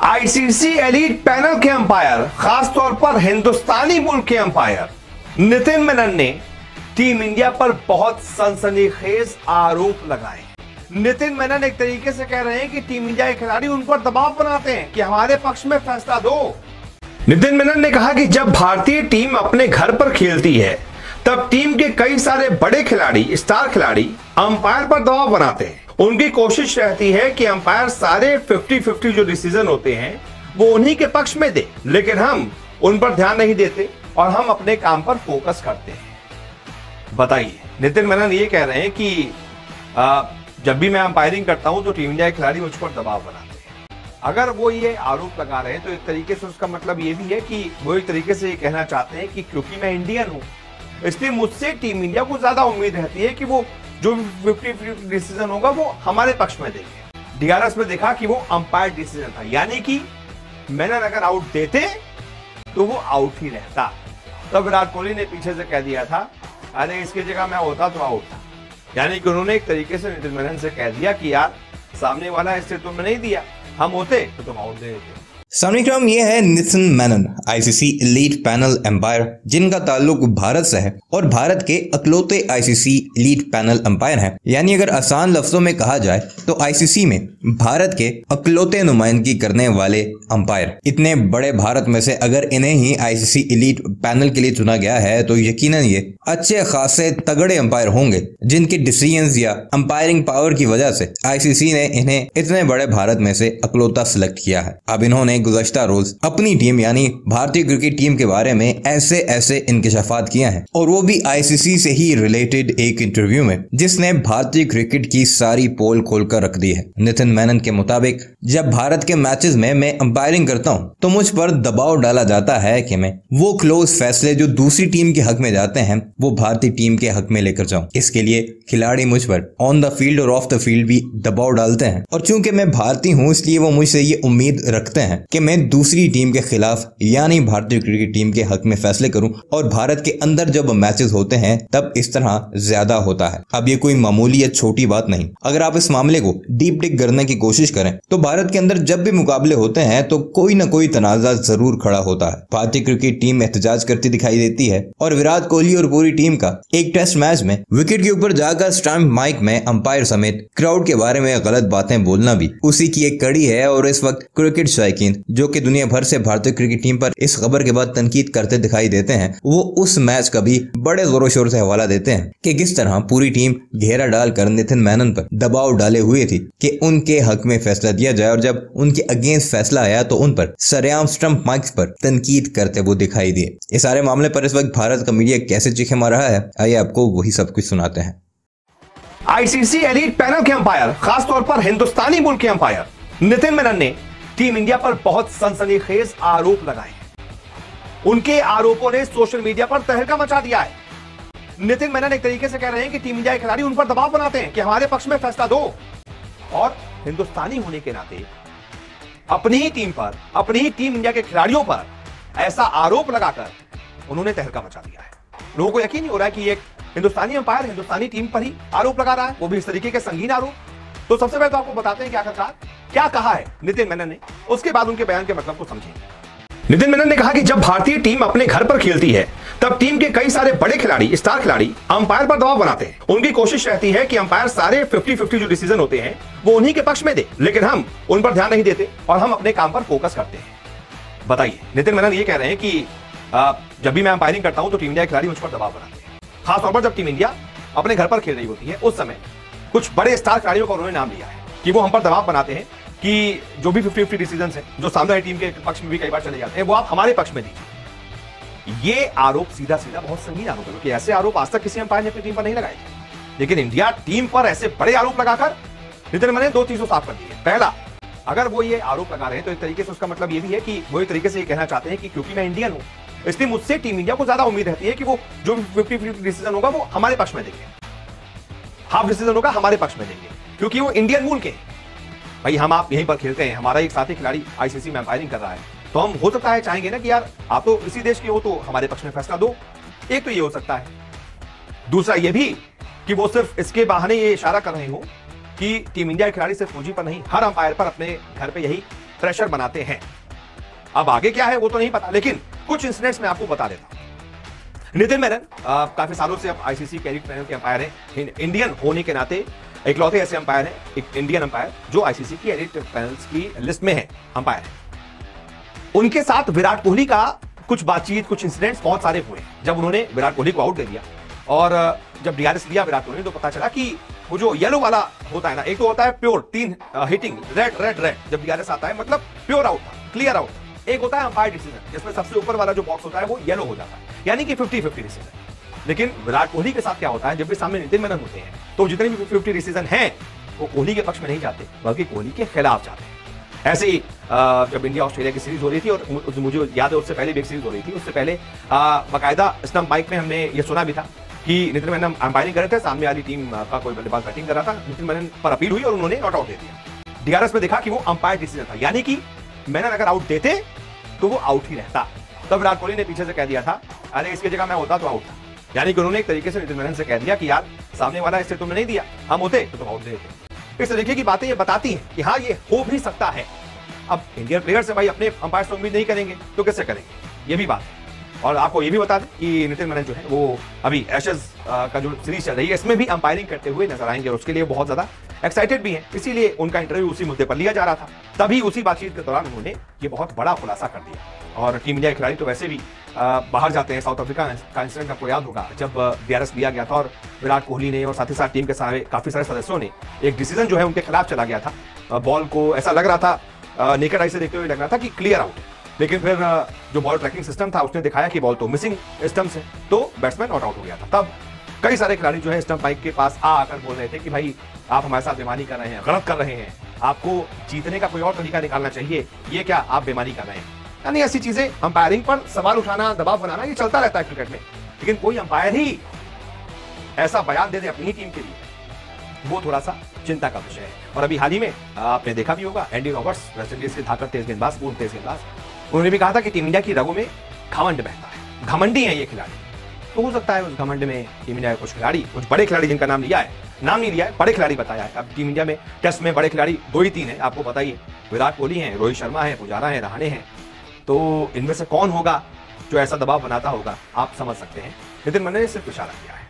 ICC elite panel के umpire, खासतौर पर हिंदुस्तानी मुल्क के अंपायर नितिन मेनन ने टीम इंडिया पर बहुत सनसनीखेज आरोप लगाए। नितिन मेनन एक तरीके से कह रहे हैं कि टीम इंडिया के खिलाड़ी उन पर दबाव बनाते हैं कि हमारे पक्ष में फैसला दो। नितिन मेनन ने कहा कि जब भारतीय टीम अपने घर पर खेलती है तब टीम के कई सारे बड़े खिलाड़ी, स्टार खिलाड़ी अंपायर पर दबाव बनाते हैं। उनकी कोशिश रहती है कि अंपायर सारे 50-50 जो डिसीजन होते हैं वो उन्हीं के पक्ष में दे, लेकिन हम उन पर ध्यान नहीं देते और हम अपने काम पर फोकस करते हैं। बताइए, नितिन मेनन ये कह रहे हैं कि जब भी मैं अंपायरिंग करता हूं तो टीम इंडिया के खिलाड़ी मुझ पर दबाव बनाते हैं। अगर वो ये आरोप लगा रहे हैं तो एक तरीके से उसका मतलब ये भी है कि वो एक तरीके से ये कहना चाहते हैं कि क्योंकि मैं इंडियन हूं इसलिए मुझसे टीम इंडिया को ज्यादा उम्मीद रहती है कि वो जो 50-50 डिसीजन होगा वो हमारे पक्ष में देंगे। डीआरएस में देखा कि वो अंपायर डिसीजन था, यानी कि मेनन अगर आउट देते तो वो आउट ही रहता। तब विराट कोहली ने पीछे से कह दिया था, अरे इसकी जगह मैं होता तो आउट था। यानी कि उन्होंने एक तरीके से नितिन मेनन से कह दिया कि यार सामने वाला इससे तुमने नहीं दिया, हम होते तो तुम आउट दे देते। सामने ये है Nitin Menon, ICC elite panel umpire, जिनका ताल्लुक भारत से है और भारत के अकलौते आईसीसी एलीट पैनल अंपायर हैं। यानी अगर आसान लफ्जों में कहा जाए तो आईसीसी में भारत के अकलौते नुमाइंदगी करने वाले अंपायर। इतने बड़े भारत में से अगर इन्हें ही आईसीसी एलीट पैनल के लिए चुना गया है तो यकीनन ये अच्छे खासे तगड़े अंपायर होंगे, जिनके डिसीजंस या अंपायरिंग पावर की वजह से आईसीसी ने इन्हें इतने बड़े भारत में से अकलौता सिलेक्ट किया है। अब इन्होंने गुज़श्ता रोज अपनी टीम यानी भारतीय क्रिकेट टीम के बारे में ऐसे इंकशाफात किया है, और वो भी आईसीसी से ही रिलेटेड एक इंटरव्यू में, जिसने भारतीय क्रिकेट की सारी पोल खोलकर रख दी है। नितिन मेनन के मुताबिक जब भारत के मैचेस में मैं अंपायरिंग करता हूं तो मुझ पर दबाव डाला जाता है कि मैं वो क्लोज फैसले जो दूसरी टीम के हक में जाते हैं वो भारतीय टीम के हक में लेकर जाऊं। इसके लिए खिलाड़ी मुझ पर ऑन द फील्ड और ऑफ द फील्ड भी दबाव डालते हैं, और चूंकि मैं भारतीय हूं इसलिए वो मुझसे ये उम्मीद रखते हैं कि मैं दूसरी टीम के खिलाफ यानी भारतीय क्रिकेट टीम के हक में फैसले करूं, और भारत के अंदर जब मैचेस होते हैं तब इस तरह ज्यादा होता है। अब ये कोई मामूली या छोटी बात नहीं। अगर आप इस मामले को डीप डिग करने की कोशिश करें तो भारत के अंदर जब भी मुकाबले होते हैं तो कोई ना कोई तनाजा जरूर खड़ा होता है। भारतीय क्रिकेट टीम एहतजाज करती दिखाई देती है, और विराट कोहली और पूरी टीम का एक टेस्ट मैच में विकेट के ऊपर जाकर स्टंप माइक में अंपायर समेत क्राउड के बारे में गलत बातें बोलना भी उसी की एक कड़ी है। और इस वक्त क्रिकेट शौकीन जो कि दुनिया भर से भारतीय क्रिकेट टीम पर इस खबर के बाद तनकीद करते दिखाई देते हैं, वो उस मैच का भी बड़े जोरों शोर से हवाला देते हैं कि किस तरह पूरी टीम घेरा डालकर नितिन मेनन पर दबाव डाले हुए थी कि उनके हक में फैसला दिया जाए, और जब उनके अगेंस्ट फैसला आया तो उन पर सरेआम स्टंप माइक्स पर तनकीद करते वो दिखाई दिए। इस सारे मामले पर इस वक्त भारत का मीडिया कैसे चीखे मार रहा है, आइए आपको वही सब कुछ सुनाते हैं। आईसीसी एलीट पैनल के अंपायर, खासतौर पर हिंदुस्तानी मुल्क के अंपायर नितिन मेनन ने टीम इंडिया पर बहुत सनसनीखेज आरोप लगाए। उनके आरोपों ने सोशल मीडिया पर तहलका मचा दिया है। नितिन मेनन एक तरीके से कह रहे हैं कि टीम इंडिया के खिलाड़ी उन पर दबाव बनाते हैं कि हमारे पक्ष में फैसला दो, और हिंदुस्तानी होने के नाते अपनी ही टीम पर, अपनी ही टीम इंडिया के खिलाड़ियों पर ऐसा आरोप लगाकर उन्होंने तहलका मचा दिया है। लोगों को यकीन नहीं हो रहा है कि एक हिंदुस्तानी अंपायर हिंदुस्तानी टीम पर ही आरोप लगा रहा है, वो भी इस तरीके के संगीन आरोप। तो सबसे पहले तो आपको बताते हैं कि आखिरकार क्या कहा है नितिन मेनन ने, उसके बाद उनके बयान के मतलब को समझेंगे। नितिन मेनन ने कहा कि जब भारतीय टीम अपने घर पर खेलती है तब टीम के कई सारे बड़े खिलाड़ी, स्टार खिलाड़ी अंपायर पर दबाव बनाते हैं। उनकी कोशिश रहती है कि अंपायर सारे 50-50 जो डिसीजन होते हैं वो उन्हीं के पक्ष में दे, लेकिन हम उन पर ध्यान नहीं देते और हम अपने काम पर फोकस करते हैं। बताइए, नितिन मेनन ये कह रहे हैं कि जब भी मैं अंपायरिंग करता हूं तो टीम इंडिया के खिलाड़ी मुझ पर दबाव बनाते हैं। खासतौर पर जब टीम इंडिया अपने घर पर खेल रही होती है उस समय कुछ बड़े स्टार खिलाड़ियों का उन्होंने नाम लिया है कि वो हम पर दबाव बनाते हैं कि जो भी 50-50 डिसीजंस हैं जो सामने टीम के पक्ष में भी कई बार चले जाते हैं वो आप हमारे पक्ष में दीजिए। ये आरोप सीधा बहुत संगीन आरोप है, क्योंकि ऐसे आरोप आज तक किसी अंपायर ने अपनी टीम पर नहीं लगाए थे। लेकिन इंडिया टीम पर ऐसे बड़े आरोप लगाकर नितिन मेनन ने दो चीजों साफ कर दी है। पहला, अगर वो ये आरोप लगा रहे हैं तो एक तरीके से उसका मतलब ये भी है कि वो एक तरीके से ये कहना चाहते हैं कि क्योंकि मैं इंडियन हूं इसलिए मुझसे टीम इंडिया को ज्यादा उम्मीद रहती है कि वो जो 50-50 डिसीजन होगा वो हमारे पक्ष में देंगे, हाफ डिसीजन होगा हमारे पक्ष में देंगे, क्योंकि वो इंडियन मूल के हैं। भाई हम आप यहीं पर खेलते हैं, हमारा एक साथी खिलाड़ी आईसीसी में अंपायरिंग कर रहा है, तो हम हो सकता है चाहेंगे ना कि यार आप तो इसी देश के हो तो हमारे पक्ष में फैसला दो। एक तो ये हो सकता है। दूसरा ये भी कि वो सिर्फ इसके बहाने ये इशारा कर रहे हो कि टीम इंडिया के खिलाड़ी सिर्फ मुझी पर नहीं, हर अंपायर पर अपने घर पे यही प्रेशर बनाते हैं। अब आगे क्या है वो तो नहीं पता, लेकिन कुछ इंसिडेंट्स मैं आपको बता देता हूं। नितिन मेनन काफी सालों से अब आईसीसी के एलीट पैनल के अंपायर हैं। इंडियन होने के नाते इकलौते ऐसे अंपायर हैं, एक इंडियन अंपायर जो आईसीसी की एलीट पैनल्स की लिस्ट में है अंपायर है। उनके साथ विराट कोहली का कुछ बातचीत, कुछ इंसिडेंट्स बहुत सारे हुए। जब उन्होंने विराट कोहली को आउट दे दिया और जब डीआरएस लिया विराट कोहली, तो पता चला कि वो जो येलो वाला होता है ना, एक तो होता है pure 3 hitting red red red, जब डीआरएस आता है मतलब प्योर आउट, क्लियर आउट। एक होता है अंपायर डिसीजन, जिसमें सबसे ऊपर वाला जो बॉक्स होता है वो येलो हो जाता है, यानी कि 50-50 डिसीजन। लेकिन विराट कोहली के साथ क्या होता है, जब भी सामने नितिन मेनन होते हैं तो जितने भी 50-50 डिसीजन हैं वो कोहली के पक्ष में नहीं जाते, बल्कि कोहली के खिलाफ जाते हैं। ऐसे ही जब इंडिया ऑस्ट्रेलिया की सीरीज हो रही थी, और मुझे याद है उससे पहले भी एक सीरीज हो रही थी, उससे पहले बाकायदा स्टंप माइक में हमने ये सुना भी था कि नितिन मेनन अंपायरिंग कर रहे थे, सामने वाली टीम का कोई बल्लेबाज बैटिंग कर रहा था, नितिन मेनन पर अपील हुई और उन्होंने नॉट आउट दे दिया। डीआरएस में देखा कि वो अंपायर डिसीजन था, यानी कि मेनन अगर आउट देते तो वो आउट ही रहता। तब विराट कोहली ने पीछे से कह दिया था, अरे इसकी जगह मैं होता तो आउट था। यानी कि उन्होंने एक तरीके से नितिन मेनन से कह दिया कि यार सामने वाला इससे तुमने नहीं दिया, हम होते तो तुम आउट देते। इस तरीके की बातें ये बताती हैं कि हाँ ये हो भी सकता है। अब इंडियन प्लेयर से भाई अपने अंपायर से उम्मीद नहीं करेंगे तो किससे करेंगे, ये भी बात है। और आपको ये भी बता दें कि नितिन मेनन जो है वो अभी एशेज का जो सीरीज चल रही है इसमें भी अंपायरिंग करते हुए नजर आएंगे, और उसके लिए बहुत ज्यादा एक्साइटेड भी हैं। इसीलिए उनका इंटरव्यू उसी मुद्दे पर लिया जा रहा था। तभी उसी बातचीत के दौरान उन्होंने ये बहुत बड़ा खुलासा कर दिया। और टीम इंडिया के खिलाड़ी तो वैसे भी बाहर जाते हैं। साउथ अफ्रीका का इंसिडेंट आपको याद होगा, जब डीआरएस लिया गया था और विराट कोहली ने और साथ ही साथ टीम के काफी सारे सदस्यों ने एक डिसीजन जो है उनके खिलाफ चला गया था। बॉल को ऐसा लग रहा था, नेकेड आई से देखते हुए लग रहा था कि क्लियर आउट, लेकिन फिर जो बॉल ट्रैकिंग सिस्टम था उसने दिखाया कि बॉल तो मिसिंग स्टंप से, तो बैट्समैन नॉट आउट हो गया था। तब कई सारे खिलाड़ी जो है स्टंप माइक के पास आकर बोल रहे थे कि भाई आप हमारे साथ बेईमानी कर रहे हैं, गलत कर रहे हैं, आपको जीतने का कोई और तरीका निकालना चाहिए, ये क्या आप बेईमानी कर रहे हैं। यानी ऐसी चीजें, अंपायरिंग पर सवाल उठाना, दबाव बनाना, ये चलता रहता है क्रिकेट में। लेकिन कोई अंपायर ही ऐसा बयान दे दे अपनी ही टीम के लिए, वो थोड़ा सा चिंता का विषय है। और अभी हाल ही में आपने देखा भी होगा, एंडी रॉबर्ट्स वेस्ट इंडीज के धाकड़ तेज गेंदबाज, पूर्व तेज गेंदबाज, उन्होंने भी कहा था कि टीम इंडिया की रगों में घमंड बहता है, घमंडी है ये खिलाड़ी। तो हो सकता है उस घमंड में टीम इंडिया के कुछ खिलाड़ी, कुछ बड़े खिलाड़ी जिनका नाम लिया है, नाम नहीं लिया है, बड़े खिलाड़ी बताया है। अब टीम इंडिया में टेस्ट में बड़े खिलाड़ी 2 ही 3 है, आपको बताइए, विराट कोहली है, रोहित शर्मा है, पुजारा है, रहाणे हैं। तो इनमें से कौन होगा जो ऐसा दबाव बनाता होगा, आप समझ सकते हैं। नितिन मेनन ने सिर्फ इशारा किया है।